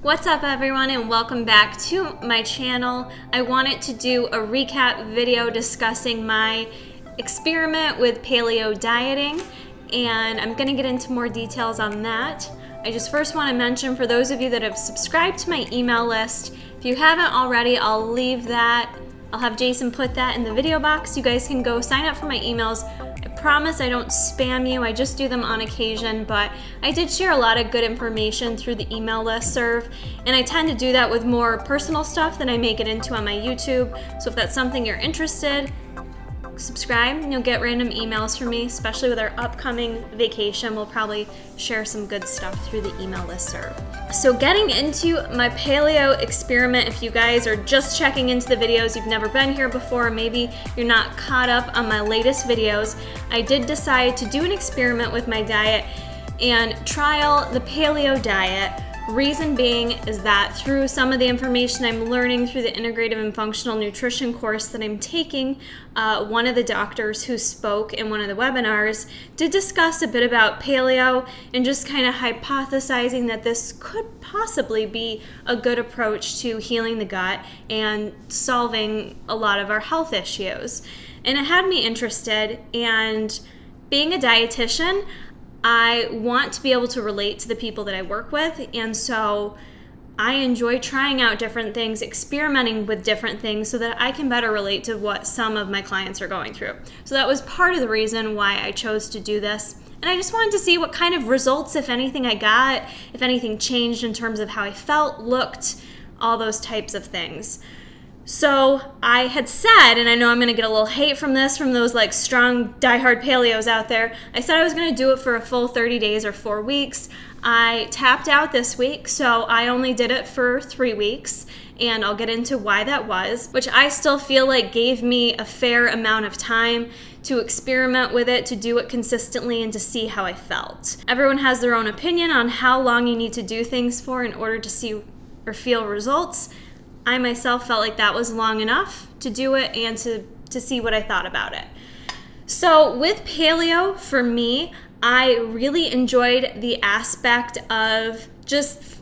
What's up everyone, and welcome back to my channel. I wanted to do a recap video discussing my experiment with paleo dieting, and I'm going to get into more details on that. I just first want to mention, for those of you that have subscribed to my email list, if you haven't already, I'll leave that. I'll have Jason put that in the video box. You guys can go sign up for my emails. I promise I don't spam you, I just do them on occasion, but I did share a lot of good information through the email listserv, and I tend to do that with more personal stuff than I make it into on my YouTube. So if that's something you're interested, subscribe and you'll get random emails from me, especially with our upcoming vacation. We'll probably share some good stuff through the email listserv. So getting into my paleo experiment, if you guys are just checking into the videos, you've never been here before, maybe you're not caught up on my latest videos, I did decide to do an experiment with my diet and trial the paleo diet. Reason being is that through some of the information I'm learning through the integrative and functional nutrition course that I'm taking, one of the doctors who spoke in one of the webinars did discuss a bit about paleo and just kind of hypothesizing that this could possibly be a good approach to healing the gut and solving a lot of our health issues. And it had me interested, and being a dietitian, I want to be able to relate to the people that I work with, and so I enjoy trying out different things, experimenting with different things so that I can better relate to what some of my clients are going through. So that was part of the reason why I chose to do this. And I just wanted to see what kind of results, if anything, I got, if anything changed in terms of how I felt, looked, all those types of things. So I had said, and I know I'm going to get a little hate from this, from those like strong diehard paleos out there, I said I was going to do it for a full 30 days or 4 weeks. I tapped out this week, so I only did it for 3 weeks, and I'll get into why that was, which I still feel like gave me a fair amount of time to experiment with it, to do it consistently, and to see how I felt. Everyone has their own opinion on how long you need to do things for in order to see or feel results. I myself felt like that was long enough to do it and to see what I thought about it. So with paleo, for me, I really enjoyed the aspect of just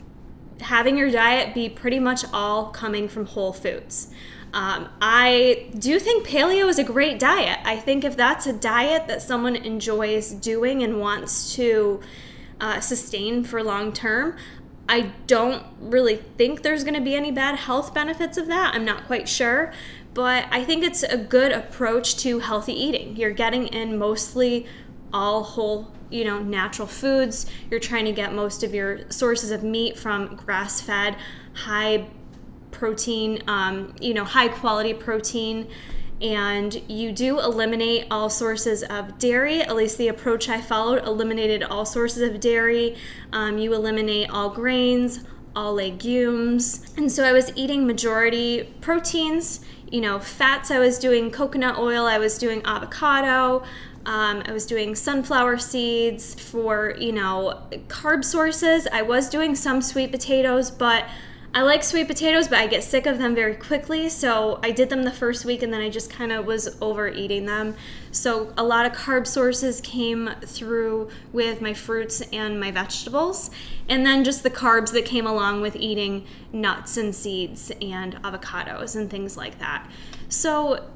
having your diet be pretty much all coming from whole foods. I do think paleo is a great diet. I think if that's a diet that someone enjoys doing and wants to sustain for long term, I don't really think there's going to be any bad health benefits of that. I'm not quite sure, but I think it's a good approach to healthy eating. You're getting in mostly all whole, natural foods. You're trying to get most of your sources of meat from grass-fed, high protein, high quality protein. And you do eliminate all sources of dairy. At least the approach I followed eliminated all sources of dairy. You eliminate all grains, all legumes. And so I was eating majority proteins. Fats, I was doing coconut oil, I was doing avocado, I was doing sunflower seeds. For, carb sources, I was doing some sweet potatoes, but I like sweet potatoes, but I get sick of them very quickly, so I did them the first week and then I just kind of was overeating them. So a lot of carb sources came through with my fruits and my vegetables, and then just the carbs that came along with eating nuts and seeds and avocados and things like that. So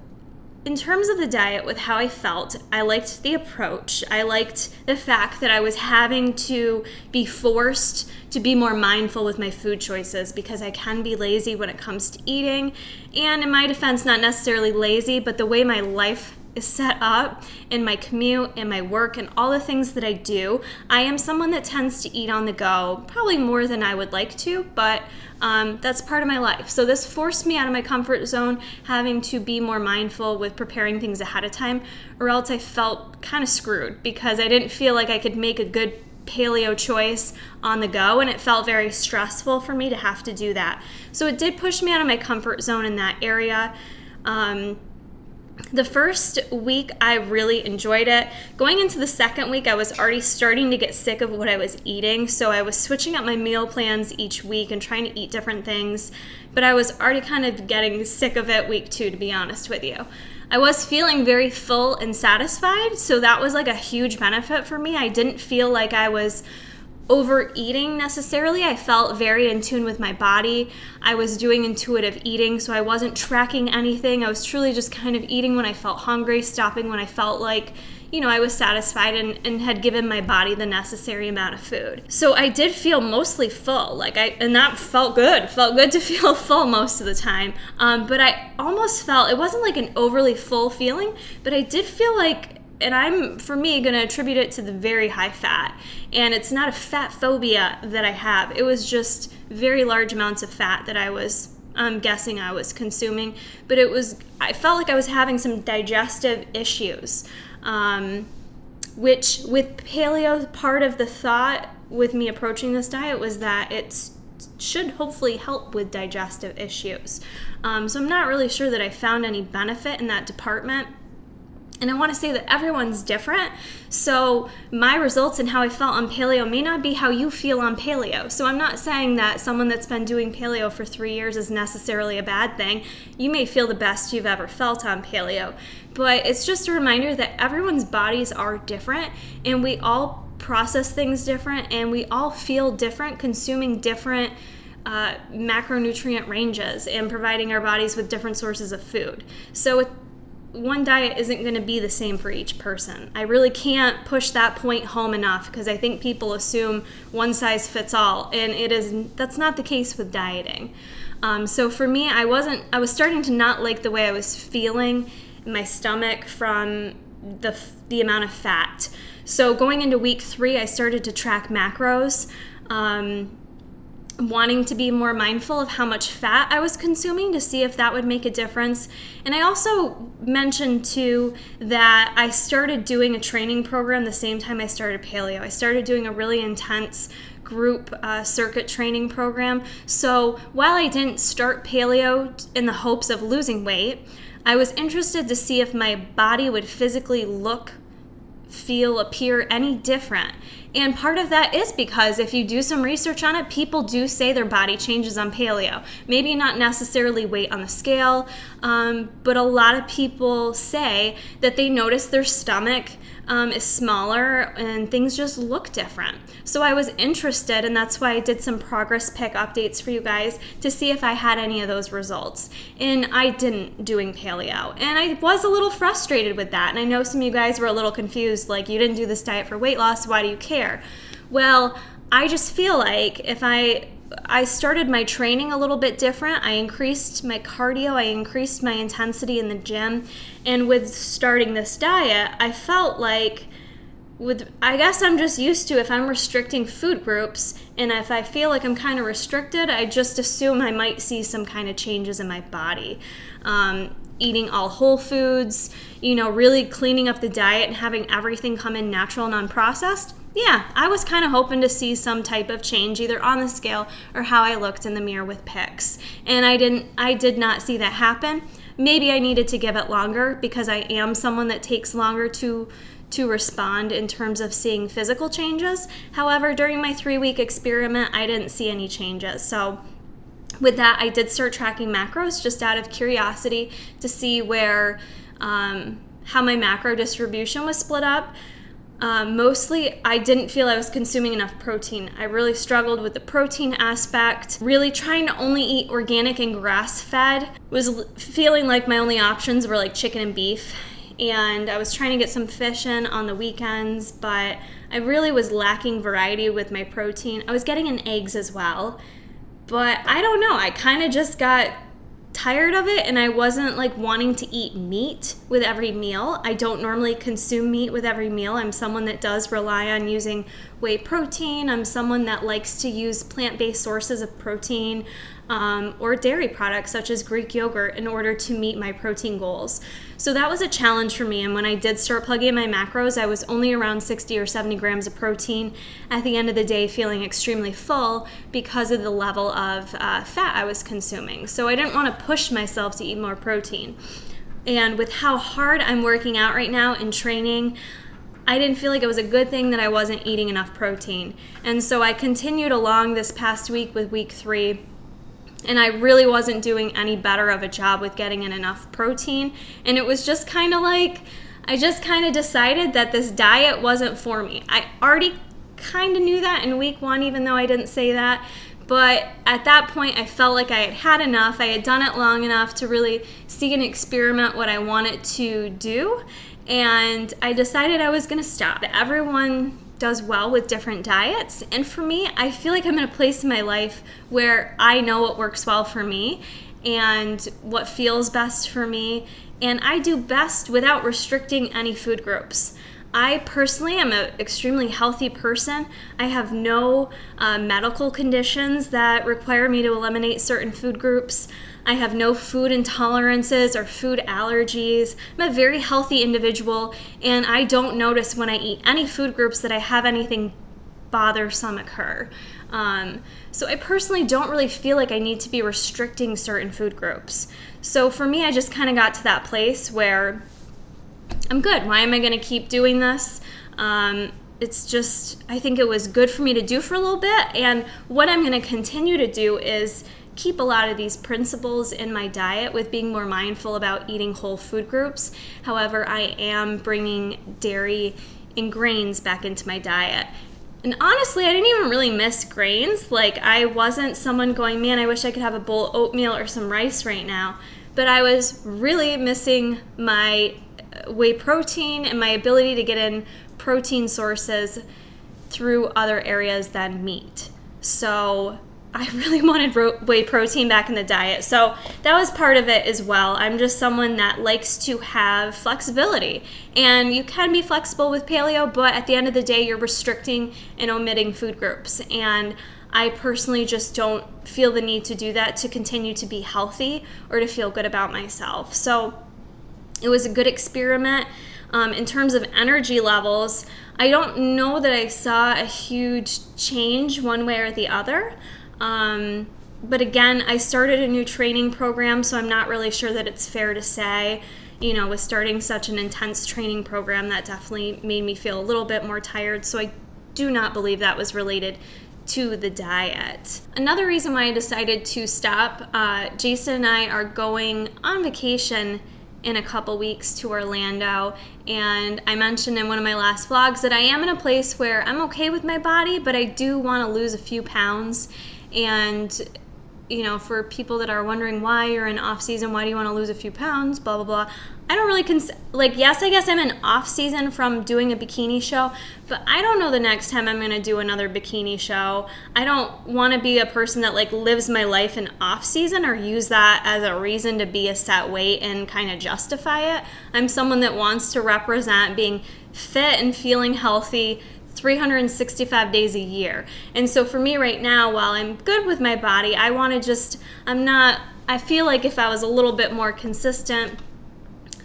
in terms of the diet, with how I felt, I liked the approach. I liked the fact that I was having to be forced to be more mindful with my food choices, because I can be lazy when it comes to eating. And in my defense, not necessarily lazy, but the way my life is set up, in my commute and my work and all the things that I do, I am someone that tends to eat on the go, probably more than I would like to, but that's part of my life. So this forced me out of my comfort zone, having to be more mindful with preparing things ahead of time, or else I felt kind of screwed because I didn't feel like I could make a good paleo choice on the go, and it felt very stressful for me to have to do that. So it did push me out of my comfort zone in that area. The first week, I really enjoyed it. Going into the second week, I was already starting to get sick of what I was eating, so I was switching up my meal plans each week and trying to eat different things, but I was already kind of getting sick of it week 2, to be honest with you. I was feeling very full and satisfied, so that was like a huge benefit for me. I didn't feel like I was overeating necessarily. I felt very in tune with my body. I was doing intuitive eating, so I wasn't tracking anything. I was truly just kind of eating when I felt hungry, stopping when I felt like, I was satisfied and had given my body the necessary amount of food. So I did feel mostly full, and that felt good. It felt good to feel full most of the time. But I almost felt, it wasn't like an overly full feeling, but I did feel like, and I'm, for me, going to attribute it to the very high fat. And it's not a fat phobia that I have. It was just very large amounts of fat that I'm guessing I was consuming. But I felt like I was having some digestive issues, which with paleo, part of the thought with me approaching this diet was that it should hopefully help with digestive issues. So I'm not really sure that I found any benefit in that department. And I want to say that everyone's different, so my results and how I felt on paleo may not be how you feel on paleo. So I'm not saying that someone that's been doing paleo for 3 years is necessarily a bad thing. You may feel the best you've ever felt on paleo, but it's just a reminder that everyone's bodies are different, and we all process things different, and we all feel different, consuming different macronutrient ranges and providing our bodies with different sources of food. So one diet isn't going to be the same for each person. I really can't push that point home enough, because I think people assume one size fits all, and that's not the case with dieting. So for me, I was starting to not like the way I was feeling in my stomach from the amount of fat. So going into week 3, I started to track macros, wanting to be more mindful of how much fat I was consuming to see if that would make a difference. And I also mentioned too that I started doing a training program the same time I started paleo. I started doing a really intense group circuit training program. So while I didn't start paleo in the hopes of losing weight, I was interested to see if my body would physically look, feel, appear any different. And part of that is because if you do some research on it, people do say their body changes on paleo. Maybe not necessarily weight on the scale, but a lot of people say that they notice their stomach is smaller and things just look different. So I was interested, and that's why I did some progress pic updates for you guys to see if I had any of those results. And I didn't doing paleo. And I was a little frustrated with that. And I know some of you guys were a little confused, like, you didn't do this diet for weight loss, why do you care? Well, I just feel like if I started my training a little bit different. I increased my cardio, I increased my intensity in the gym, and with starting this diet, I felt like I guess I'm just used to, if I'm restricting food groups and if I feel like I'm kind of restricted, I just assume I might see some kind of changes in my body. Eating all whole foods, really cleaning up the diet and having everything come in natural and unprocessed. Yeah, I was kind of hoping to see some type of change either on the scale or how I looked in the mirror with pics. And I did not see that happen. Maybe I needed to give it longer because I am someone that takes longer to respond in terms of seeing physical changes. However, during my 3-week experiment, I didn't see any changes. So with that, I did start tracking macros just out of curiosity to see where how my macro distribution was split up. Mostly, I didn't feel I was consuming enough protein. I really struggled with the protein aspect. Really trying to only eat organic and grass-fed. Was feeling like my only options were like chicken and beef. And I was trying to get some fish in on the weekends, but I really was lacking variety with my protein. I was getting in eggs as well. But I don't know, I kind of just got tired of it, and I wasn't like wanting to eat meat with every meal. I don't normally consume meat with every meal. I'm someone that does rely on using whey protein. I'm someone that likes to use plant-based sources of protein or dairy products such as Greek yogurt in order to meet my protein goals. So that was a challenge for me, and when I did start plugging in my macros, I was only around 60 or 70 grams of protein at the end of the day, feeling extremely full because of the level of fat I was consuming. So I didn't want to push myself to eat more protein. And with how hard I'm working out right now in training, I didn't feel like it was a good thing that I wasn't eating enough protein. And so I continued along this past week with week 3, and I really wasn't doing any better of a job with getting in enough protein. And it was just kind of like, I just kind of decided that this diet wasn't for me. I already kind of knew that in week 1, even though I didn't say that. But at that point, I felt like I had had enough. I had done it long enough to really see and experiment what I wanted to do. And I decided I was going to stop. Everyone does well with different diets. And for me, I feel like I'm in a place in my life where I know what works well for me and what feels best for me. And I do best without restricting any food groups. I personally am an extremely healthy person. I have no medical conditions that require me to eliminate certain food groups. I have no food intolerances or food allergies. I'm a very healthy individual, and I don't notice when I eat any food groups that I have anything bothersome occur. So I personally don't really feel like I need to be restricting certain food groups. So for me, I just kind of got to that place where I'm good. Why am I going to keep doing this? It's just, I think it was good for me to do for a little bit. And what I'm going to continue to do is keep a lot of these principles in my diet with being more mindful about eating whole food groups. However, I am bringing dairy and grains back into my diet. And honestly, I didn't even really miss grains. Like, I wasn't someone going, man, I wish I could have a bowl of oatmeal or some rice right now. But I was really missing my whey protein and my ability to get in protein sources through other areas than meat. So I really wanted whey protein back in the diet. So that was part of it as well. I'm just someone that likes to have flexibility. And you can be flexible with paleo, but at the end of the day, you're restricting and omitting food groups. And I personally just don't feel the need to do that to continue to be healthy or to feel good about myself. So it was a good experiment. In terms of energy levels, I don't know that I saw a huge change one way or the other. But again, I started a new training program, so I'm not really sure that it's fair to say, with starting such an intense training program, that definitely made me feel a little bit more tired. So I do not believe that was related to the diet. Another reason why I decided to stop, Jason and I are going on vacation in a couple weeks to Orlando, and I mentioned in one of my last vlogs that I am in a place where I'm okay with my body, but I do want to lose a few pounds. And for people that are wondering why you're in off season, why do you want to lose a few pounds, blah blah blah, I don't really yes, I guess I'm in off season from doing a bikini show, but I don't know the next time I'm going to do another bikini show. I don't want to be a person that lives my life in off season or use that as a reason to be a set weight and kind of justify it. I'm someone that wants to represent being fit and feeling healthy 365 days a year. And so for me right now, while I'm good with my body, I feel like if I was a little bit more consistent,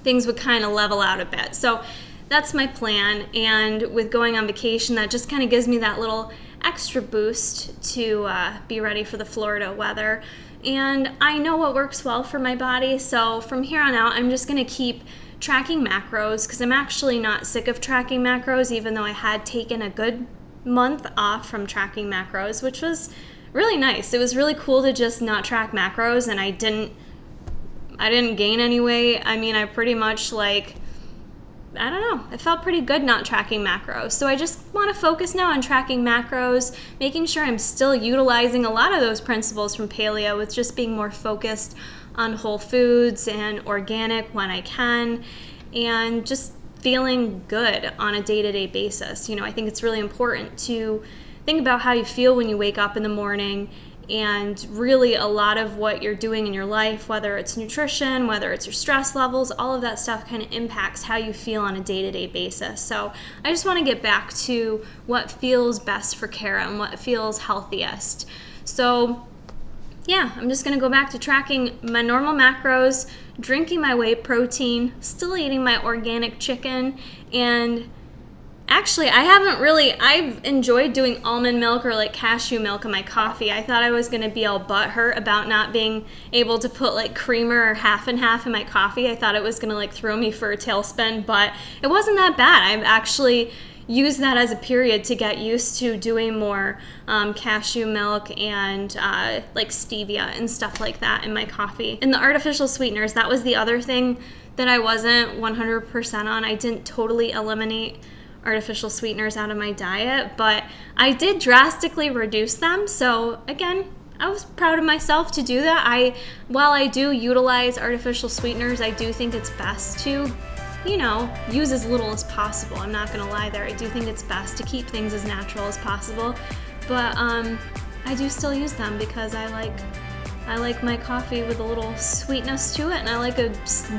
things would kind of level out a bit. So that's my plan. And with going on vacation, that just kind of gives me that little extra boost to be ready for the Florida weather. And I know what works well for my body. So from here on out, I'm just going to keep tracking macros, because I'm actually not sick of tracking macros, even though I had taken a good month off from tracking macros, which was really nice. It was really cool to just not track macros, and I didn't gain any weight. I mean, I pretty much I don't know, it felt pretty good not tracking macros. So I just want to focus now on tracking macros, making sure I'm still utilizing a lot of those principles from paleo with just being more focused on whole foods and organic when I can, and just feeling good on a day-to-day basis. I think it's really important to think about how you feel when you wake up in the morning, and really a lot of what you're doing in your life, whether it's nutrition, whether it's your stress levels, all of that stuff kind of impacts how you feel on a day-to-day basis. So I just want to get back to what feels best for Kara and what feels healthiest. So yeah, I'm just going to go back to tracking my normal macros, drinking my whey protein, still eating my organic chicken, and actually, I've enjoyed doing almond milk or cashew milk in my coffee. I thought I was going to be all butthurt about not being able to put creamer or half and half in my coffee. I thought it was going to throw me for a tailspin, but it wasn't that bad. I've actually used that as a period to get used to doing more cashew milk and stevia and stuff like that in my coffee. And the artificial sweeteners, that was the other thing that I wasn't 100% on. I didn't totally eliminate artificial sweeteners out of my diet, but I did drastically reduce them. So again, I was proud of myself to do that. While I do utilize artificial sweeteners, I do think it's best to, you know, use as little as possible. I'm not gonna lie there. I do think it's best to keep things as natural as possible, but I do still use them because I like my coffee with a little sweetness to it, and I like a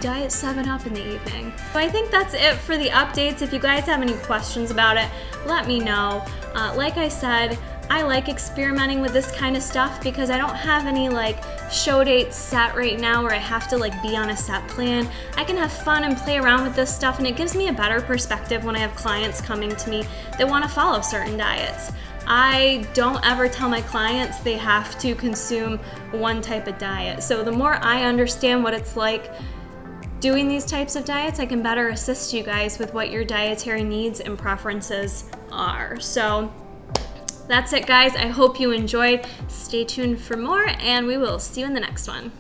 Diet 7-Up in the evening. So I think that's it for the updates. If you guys have any questions about it, let me know. Like I said, I like experimenting with this kind of stuff because I don't have any like show dates set right now where I have to like be on a set plan. I can have fun and play around with this stuff, and it gives me a better perspective when I have clients coming to me that want to follow certain diets. I don't ever tell my clients they have to consume one type of diet. So the more I understand what it's like doing these types of diets, I can better assist you guys with what your dietary needs and preferences are. So that's it, guys. I hope you enjoyed. Stay tuned for more, and we will see you in the next one.